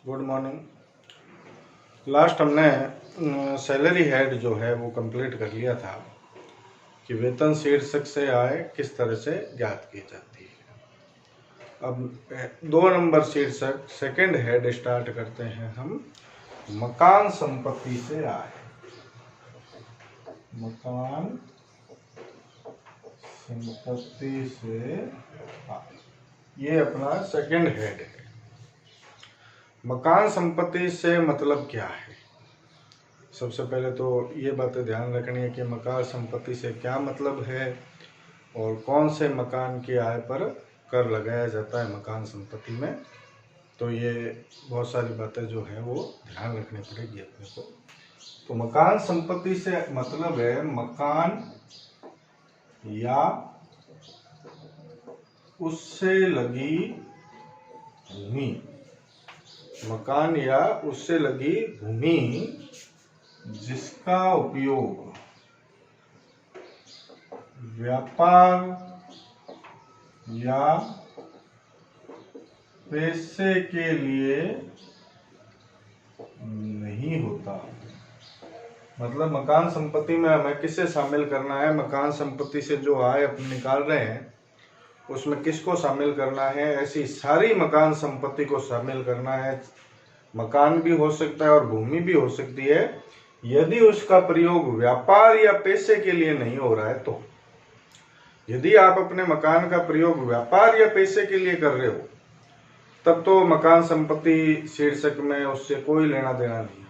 Good morning. Last हमने salary head जो है वो कंप्लीट कर लिया था कि वेतन शीर्षक से आय किस तरह से ज्ञात की जाती है। अब 2 नंबर शीर्षक सेकंड हेड स्टार्ट करते हैं हम। मकान संपत्ति से आय। मकान संपत्ति से आय, ये अपना सेकंड हेड है। मकान संपत्ति से मतलब क्या है? सबसे पहले तो ये बातें ध्यान रखनी है कि मकान संपत्ति से क्या मतलब है और कौन से मकान की आय पर कर लगाया जाता है मकान संपत्ति में। तो ये बहुत सारी बातें जो है वो ध्यान रखनी पड़ेगी अपने को। तो मकान संपत्ति से मतलब है मकान या उससे लगी भूमि। मकान या उससे लगी भूमि जिसका उपयोग व्यापार या पैसे के लिए नहीं होता। मतलब मकान संपत्ति में हमें किसे शामिल करना है? मकान संपत्ति से जो आय अपने निकाल रहे हैं उसमें किसको शामिल करना है? ऐसी सारी मकान संपत्ति को शामिल करना है। मकान भी हो सकता है और भूमि भी हो सकती है। यदि उसका प्रयोग व्यापार या पैसे के लिए नहीं हो रहा है तो यदि आप अपने मकान का प्रयोग व्यापार या पैसे के लिए कर रहे हो तब तो मकान संपत्ति शीर्षक में उससे कोई लेना देना नहीं है।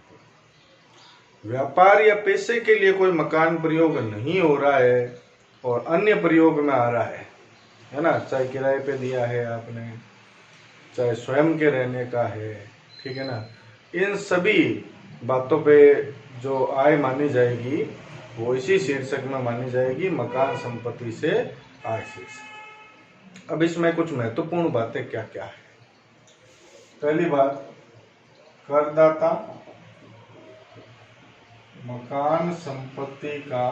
व्यापार या पैसे के लिए कोई मकान प्रयोग नहीं हो रहा है और अन्य प्रयोग में आ रहा है ना, चाहे किराए पे दिया है आपने, चाहे स्वयं के रहने का है, ठीक है ना, इन सभी बातों पे जो आय मानी जाएगी वो इसी शीर्षक में मानी जाएगी, मकान संपत्ति से आय शीर्षक। अब इसमें कुछ महत्वपूर्ण बातें क्या क्या है। पहली बात, करदाता मकान संपत्ति का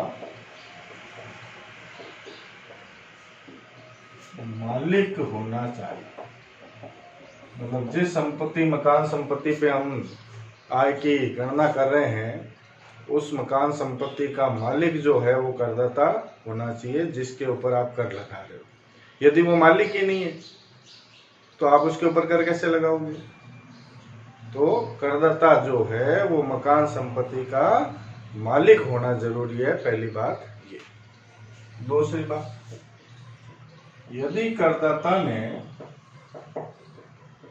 मालिक होना चाहिए। मतलब जिस संपत्ति मकान संपत्ति पे हम आय की गणना कर रहे हैं उस मकान संपत्ति का मालिक जो है वो करदाता होना चाहिए जिसके ऊपर आप कर लगा रहे हो। यदि वो मालिक ही नहीं है तो आप उसके ऊपर कर कैसे लगाओगे? तो करदाता जो है वो मकान संपत्ति का मालिक होना जरूरी है, पहली बात ये। दूसरी बात, यदि करदाता ने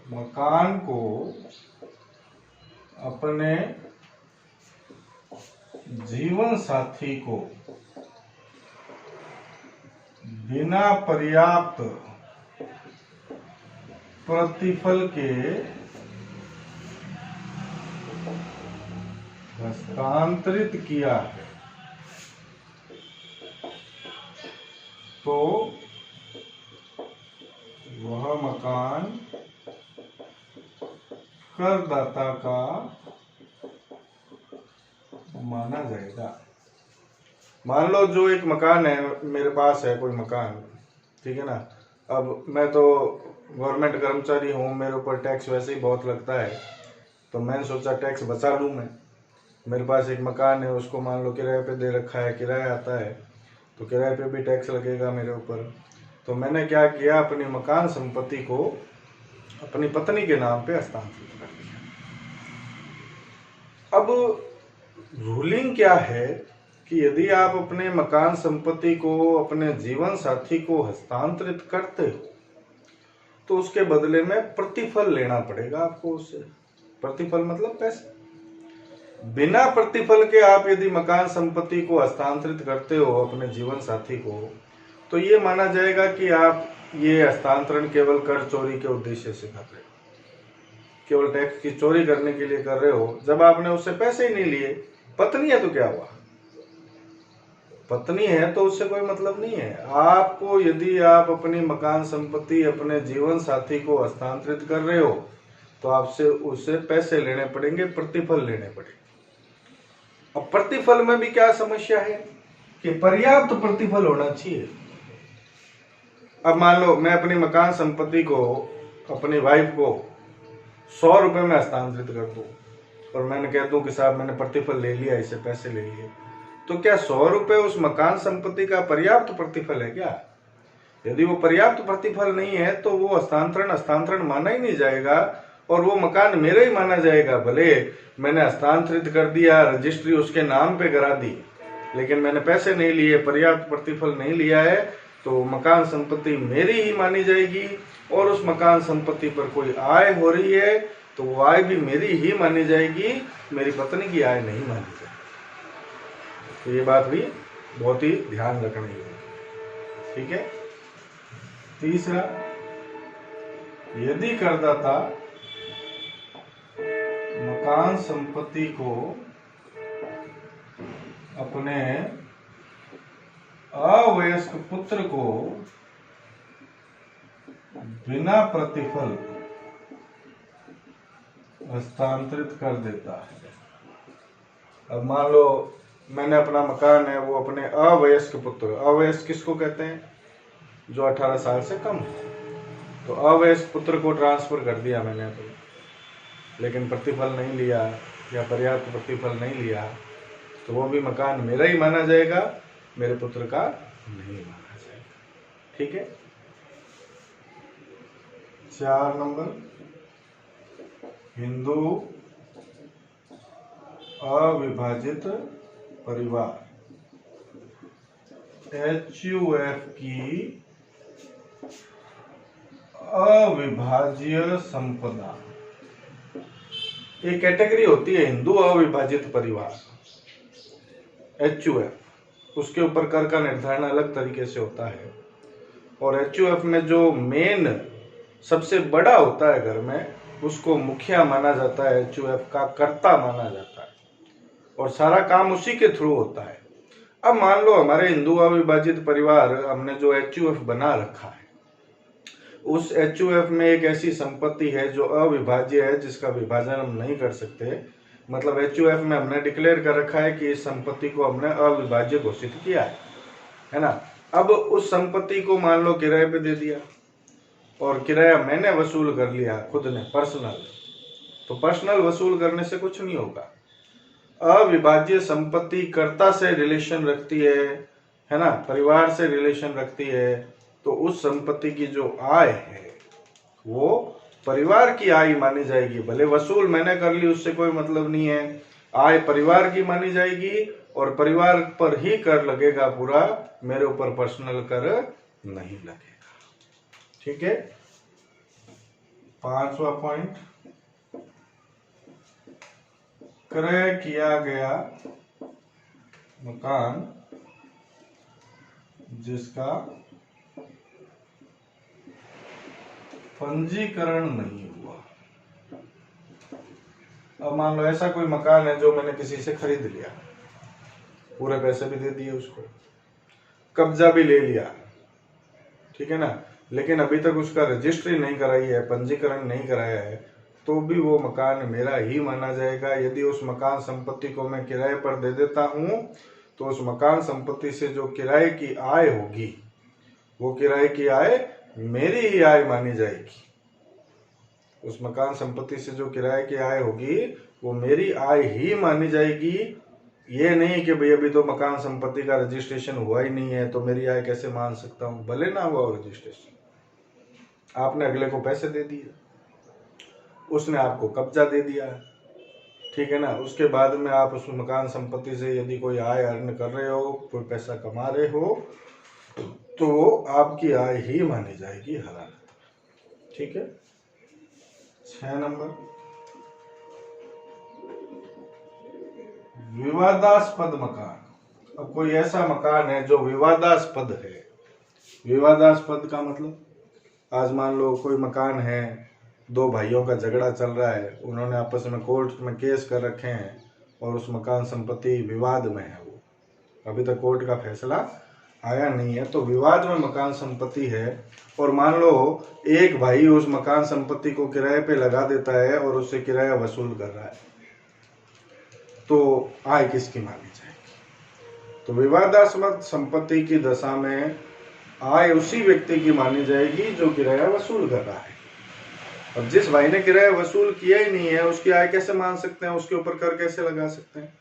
मकान को अपने जीवन साथी को बिना पर्याप्त प्रतिफल के हस्तांतरित किया है तो वह मकान करदाता का माना जाएगा। मान लो जो एक मकान है, मेरे पास है कोई मकान, ठीक है ना। अब मैं तो गवर्नमेंट कर्मचारी हूँ, मेरे ऊपर टैक्स वैसे ही बहुत लगता है, तो मैंने सोचा टैक्स बचा लूँ मैं। मेरे पास एक मकान है, उसको मान लो किराए पे दे रखा है, किराया आता है तो किराए पे भी टैक्स लगेगा मेरे ऊपर। तो मैंने क्या किया, अपनी मकान संपत्ति को अपनी पत्नी के नाम पे हस्तांतरित कर दिया। अब रूलिंग क्या है कि यदि आप अपने मकान संपत्ति को अपने जीवन साथी को हस्तांतरित करते हो तो उसके बदले में प्रतिफल लेना पड़ेगा आपको उससे। प्रतिफल मतलब पैसे। बिना प्रतिफल के आप यदि मकान संपत्ति को हस्तांतरित करते हो अपने जीवन साथी को तो ये माना जाएगा कि आप ये हस्तांतरण केवल कर चोरी के उद्देश्य से कर रहे हो, केवल टैक्स की चोरी करने के लिए कर रहे हो, जब आपने उससे पैसे ही नहीं लिए। पत्नी है तो क्या हुआ, पत्नी है तो उससे कोई मतलब नहीं है। आपको यदि आप अपनी मकान संपत्ति अपने जीवन साथी को हस्तांतरित कर रहे हो तो आपसे उससे पैसे लेने पड़ेंगे, प्रतिफल लेने पड़ेंगे। अब प्रतिफल में भी क्या समस्या है कि पर्याप्त प्रतिफल होना चाहिए। अब मान लो मैं अपनी मकान संपत्ति को, अपनी वाइफ को 100 रुपये में हस्तांतरित कर दूं और मैंने कह दूं कि साहब मैंने प्रतिफल ले लिया, इससे पैसे ले लिए, तो क्या 100 रुपये उस मकान संपत्ति का पर्याप्त प्रतिफल है क्या? यदि वो पर्याप्त प्रतिफल नहीं है तो वो हस्तांतरण माना ही नहीं जाएगा और वो मकान मेरा ही माना जाएगा। भले मैंने हस्तांतरित कर दिया, रजिस्ट्री उसके नाम पे करा दी, लेकिन मैंने पैसे नहीं लिए, पर्याप्त प्रतिफल नहीं लिया है, तो मकान संपत्ति मेरी ही मानी जाएगी और उस मकान संपत्ति पर कोई आय हो रही है तो वो आय भी मेरी ही मानी जाएगी, मेरी पत्नी की आय नहीं मानी जाएगी। तो ये बात भी बहुत ही ध्यान रखनी है, ठीक है। तीसरा, यदि करदाता मकान संपत्ति को अपने अवयस्क पुत्र को बिना प्रतिफल हस्तांतरित कर देता है। अब मान लो मैंने अपना मकान है वो अपने अवयस्क पुत्र, अवयस्क किसको कहते हैं? जो 18 साल से कम है, तो अवयस्क पुत्र को ट्रांसफर कर दिया मैंने तो, लेकिन प्रतिफल नहीं लिया या पर्याप्त प्रतिफल नहीं लिया, तो वो भी मकान मेरा ही माना जाएगा, मेरे पुत्र का नहीं माना जाएगा, ठीक है। 4 नंबर, हिंदू अविभाजित परिवार, HUF की अविभाज्य संपदा। एक कैटेगरी होती है हिंदू अविभाजित परिवार, HUF, उसके ऊपर कर का निर्धारण अलग तरीके से होता है। और HUF में जो मेन सबसे बड़ा होता है घर में, उसको मुखिया माना जाता है, HUF का कर्ता माना जाता है और सारा काम उसी के थ्रू होता है। अब मान लो हमारे हिंदू अविभाजित परिवार, हमने जो HUF बना रखा है, उस HUF में एक ऐसी संपत्ति है जो अविभाज्य है, जिसका विभाजन हम नहीं कर सकते। मतलब HUF में हमने डिक्लेयर कर रखा है कि इस संपत्ति को हमने अविभाज्य घोषित किया है ना। अब उस संपत्ति को मान लो किराए पे दे दिया और किराया मैंने वसूल कर लिया खुद ने, पर्सनल, तो पर्सनल वसूल करने से कुछ नहीं होगा। अविभाज्य संपत्ति कर्ता से रिलेशन रखती है ना, परिवार से रिलेशन रखती है, तो उस संपत्ति की जो आय है वो परिवार की आय मानी जाएगी। भले वसूल मैंने कर ली, उससे कोई मतलब नहीं है, आय परिवार की मानी जाएगी और परिवार पर ही कर लगेगा पूरा, मेरे ऊपर पर्सनल कर नहीं लगेगा, ठीक है। 5वां पॉइंट, क्रय किया गया मकान जिसका पंजीकरण नहीं हुआ। अब मान लो ऐसा कोई मकान है जो मैंने किसी से खरीद लिया, पूरे पैसे भी दे दिए उसको, कब्जा भी ले लिया, ठीक है ना, लेकिन अभी तक उसका रजिस्ट्री नहीं कराई है, पंजीकरण नहीं कराया है, तो भी वो मकान मेरा ही माना जाएगा। यदि उस मकान संपत्ति को मैं किराए पर दे देता हूं तो उस मकान संपत्ति से जो किराए की आय होगी, वो किराए की आय मेरी ही आय मानी जाएगी। उस मकान संपत्ति से जो किराए की आय होगी वो मेरी आय ही मानी जाएगी। ये नहीं कि भाई अभी तो मकान संपत्ति का रजिस्ट्रेशन हुआ ही नहीं है तो मेरी आय कैसे मान सकता हूं। भले ना हुआ रजिस्ट्रेशन, आपने अगले को पैसे दे दिए, उसने आपको कब्जा दे दिया, ठीक है ना, उसके बाद में आप उस मकान संपत्ति से यदि कोई आय अर्न कर रहे हो, कोई पैसा कमा रहे हो, तो आपकी आय ही मानी जाएगी हर हालत, ठीक है। 6 नंबर, विवादास्पद मकान। अब कोई ऐसा मकान है जो विवादास्पद है। विवादास्पद का मतलब, आज मान लो कोई मकान है, 2 भाइयों का झगड़ा चल रहा है, उन्होंने आपस में कोर्ट में केस कर रखे हैं और उस मकान संपत्ति विवाद में है, वो अभी तक कोर्ट का फैसला आया नहीं है, तो विवाद में मकान संपत्ति है। और मान लो एक भाई उस मकान संपत्ति को किराए पे लगा देता है और उससे किराया वसूल कर रहा है, तो आय किसकी मानी जाएगी? तो विवादास्पद संपत्ति की दशा में आय उसी व्यक्ति की मानी जाएगी जो किराया वसूल कर रहा है। अब जिस भाई ने किराया वसूल किया ही नहीं है उसकी आय कैसे मान सकते हैं, उसके ऊपर कर कैसे लगा सकते हैं?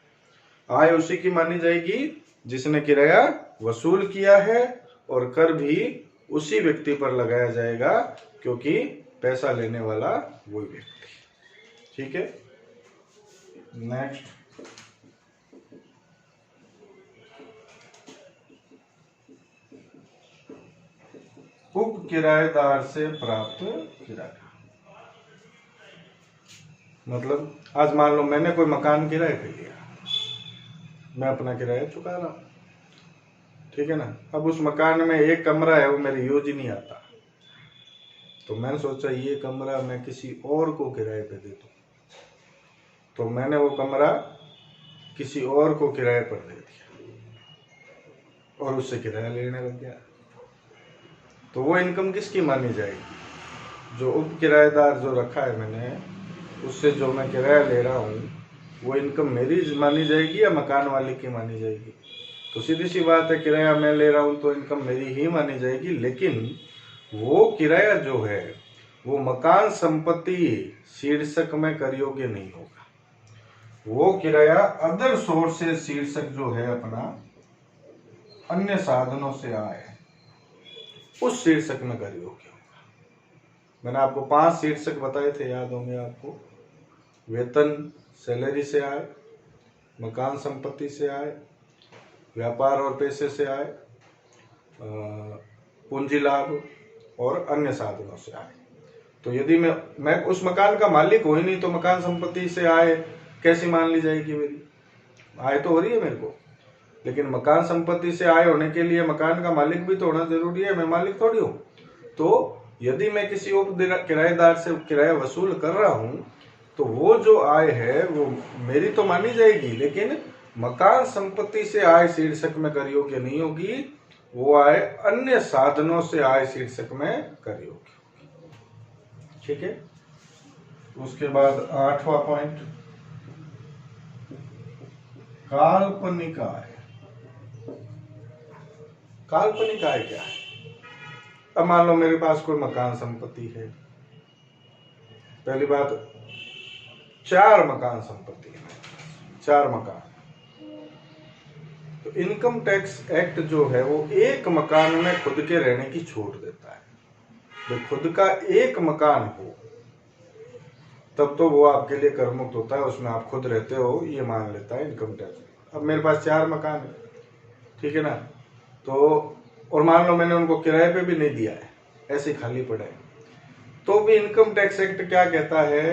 आय उसी की मानी जाएगी जिसने किराया वसूल किया है, और कर भी उसी व्यक्ति पर लगाया जाएगा क्योंकि पैसा लेने वाला वही व्यक्ति। ठीक है, नेक्स्ट। उप किराएदार से प्राप्त किराया, मतलब आज मान लो मैंने कोई मकान किराए पे लिया, मैं अपना किराया चुका रहा हूं, ठीक है ना। अब उस मकान में एक कमरा है वो मेरे यूज ही नहीं आता, तो मैंने सोचा ये कमरा मैं किसी और को किराए पे दे दूं, तो मैंने वो कमरा किसी और को किराए पर दे दिया और उससे किराया लेने लग गया, तो वो इनकम किसकी मानी जाएगी? जो उप किराएदार जो रखा है मैंने, उससे जो मैं किराया ले रहा हूँ वो इनकम मेरी मानी जाएगी या मकान वाले की मानी जाएगी? तो सीधी सी बात है, किराया मैं ले रहा हूँ तो इनकम मेरी ही मानी जाएगी, लेकिन वो किराया जो है वो मकान संपत्ति शीर्षक में कर योग्य नहीं होगा। वो किराया अदर सोर्सेज शीर्षक जो है अपना, अन्य साधनों से आए, उस शीर्षक में कर योग्य होगा। मैंने आपको 5 शीर्षक बताए थे, याद होंगे आपको। वेतन सैलरी से आए, मकान संपत्ति से आए, व्यापार और पैसे से आए, पूंजी लाभ और अन्य साधनों से आए। तो यदि मैं उस मकान का मालिक हो ही नहीं तो मकान संपत्ति से आए कैसी मान ली जाएगी? मेरी आय तो हो रही है मेरे को, लेकिन मकान संपत्ति से आय होने के लिए मकान का मालिक भी तो होना जरूरी है, मैं मालिक थोड़ी हूँ। तो यदि मैं किसी उप किराएदार से किराया वसूल कर रहा हूँ तो वो जो आय है वो मेरी तो मानी जाएगी, लेकिन मकान संपत्ति से आय शीर्षक में कर योग्य नहीं होगी, वो आय अन्य साधनों से आय शीर्षक में कर योग्य। ठीक है, उसके बाद 8वां पॉइंट, काल्पनिक आय। काल्पनिक आय क्या है? अब मान लो मेरे पास कोई मकान संपत्ति है, पहली बात 4 मकान संपत्ति है, 4 मकान। तो इनकम टैक्स एक्ट जो है वो एक मकान में खुद के रहने की छूट देता है। जो खुद का एक मकान हो तब तो वो आपके लिए कर मुक्त होता है, उसमें आप खुद रहते हो ये मान लेता है इनकम टैक्स। अब मेरे पास 4 मकान है, ठीक है ना, तो और मान लो मैंने उनको किराए पे भी नहीं दिया है, ऐसे खाली पड़ा है, तो भी इनकम टैक्स एक्ट क्या कहता है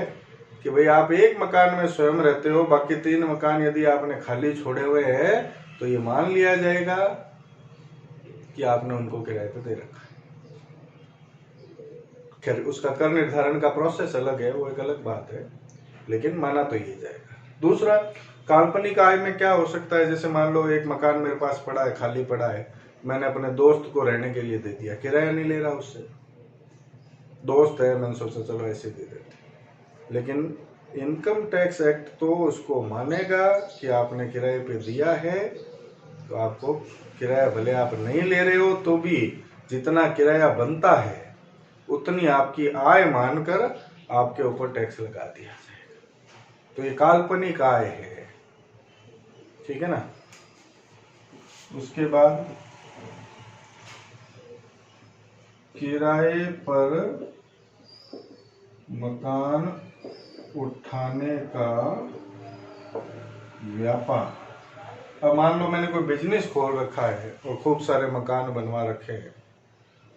कि भाई आप एक मकान में स्वयं रहते हो, बाकी 3 मकान यदि आपने खाली छोड़े हुए हैं तो ये मान लिया जाएगा कि आपने उनको किराए पे दे रखा है। खैर उसका कर निर्धारण का प्रोसेस अलग है, वो एक अलग बात है, लेकिन माना तो ये जाएगा। दूसरा, काल्पनिक आय में क्या हो सकता है, जैसे मान लो एक मकान मेरे पास पड़ा है, खाली पड़ा है, मैंने अपने दोस्त को रहने के लिए दे दिया, किराया नहीं ले रहा उससे, दोस्त है, मैंने सोचा चलो ऐसे दे देते। लेकिन इनकम टैक्स एक्ट तो उसको मानेगा कि आपने किराए पे दिया है, तो आपको किराया भले आप नहीं ले रहे हो तो भी जितना किराया बनता है उतनी आपकी आय मानकर आपके ऊपर टैक्स लगा दिया जाएगा। तो ये काल्पनिक आय है, ठीक है ना। उसके बाद किराए पर मकान उठाने का व्यापार। अब मान लो मैंने कोई बिजनेस खोल रखा है और खूब सारे मकान बनवा रखे हैं,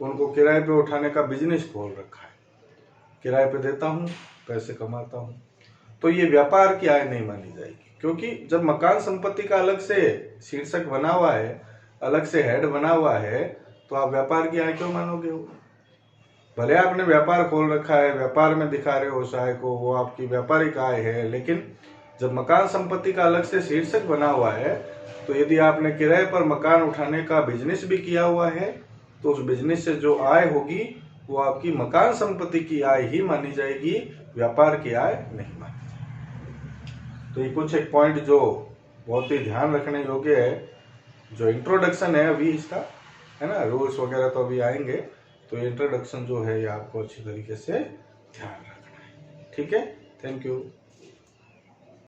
उनको किराए पे उठाने का बिजनेस खोल रखा है, किराए पे देता हूँ, पैसे कमाता हूँ, तो ये व्यापार की आय नहीं मानी जाएगी, क्योंकि जब मकान संपत्ति का अलग से शीर्षक बना हुआ है, अलग से हेड बना हुआ है, तो आप व्यापार की आय क्यों मानोगे? हो भले आपने व्यापार खोल रखा है, व्यापार में दिखा रहे हो उस आय को, वो आपकी व्यापारिक आय है, लेकिन जब मकान संपत्ति का अलग से शीर्षक बना हुआ है तो यदि आपने किराए पर मकान उठाने का बिजनेस भी किया हुआ है तो उस बिजनेस से जो आय होगी वो आपकी मकान संपत्ति की आय ही मानी जाएगी, व्यापार की आय नहीं मानी जाएगी। तो ये कुछ एक पॉइंट जो बहुत ही ध्यान रखने योग्य है, जो इंट्रोडक्शन है अभी इसका, है ना, रूल्स वगैरह तो अभी आएंगे, तो इंट्रोडक्शन जो है ये आपको अच्छी तरीके से ध्यान रखना। ठीक है, थैंक यू।